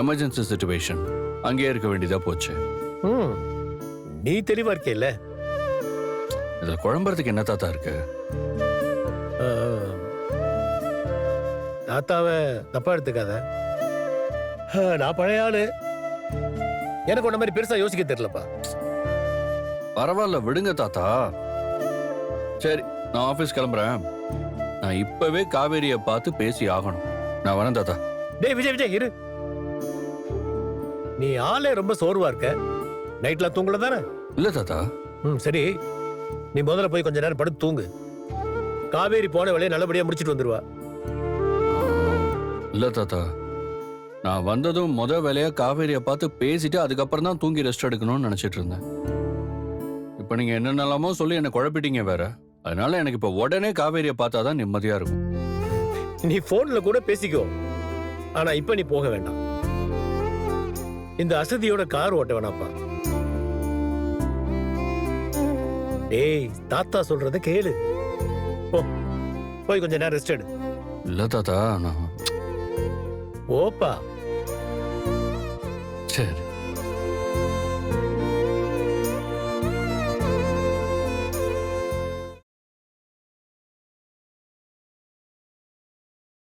Emergency situation, அங்கேயே இருக்க வேண்டியதா போச்சு. ம், நீ தெளிவா இருக்கேல்ல. இதுல குழம்புறதுக்கு என்ன தாத்தா இருக்கு? ஆ, தாத்தாவை தப்பா எடுத்துக்காத. நான் பழைய ஆளு, எனக்கு உன்ன மாதிரி பெருசா யோசிக்க தெரியலப்பா. பரவாயில்ல விடுங்க தாத்தா. சரி, நான் ஆபீஸ் கிளம்புறேன். நான் இப்பவே காவேரிய பார்த்து பேசி ஆகணும். நான் வரேன் தாத்தா. டேய் விஜய் விஜய் இரு. நீ ஆளே ரொம்ப சோர்வா இருக்க. நைட்ல தூங்கல தானே? இல்ல தாத்தா. சரி, நீ முதல்ல போய் கொஞ்ச நேரம் படுத்து தூங்கு. காவேரி போன வேலையை நல்லபடியா முடிச்சிட்டு வந்துருவா. இல்ல தாத்தா, நான் வந்ததும் வேலையா காவேரிய பார்த்து பேசிட்டு அதுக்கப்புறம் தான் தூங்கி ரெஸ்ட் எடுக்கணும்னு நினைச்சிட்டு இருந்தேன். இப்ப நீங்க என்னென்னலாமோ சொல்லி என்ன குழப்பிட்டீங்க வேற. அதனால எனக்கு இப்ப உடனே காவேரிய பார்த்தாதான் நிம்மதியா இருக்கும். நீ போன்ல கூட பேசிக்கோ, ஆனா இப்ப நீ போக வேண்டாம். இந்த அசதியோட கார் ஓட்ட வேணாப்பா. டேய், தாத்தா சொல்றத கேளு. போ, போய் கொஞ்ச நேரம் ரெஸ்ட் எடு. இல்ல தாத்தா, நான் ஓப்பா. சரி.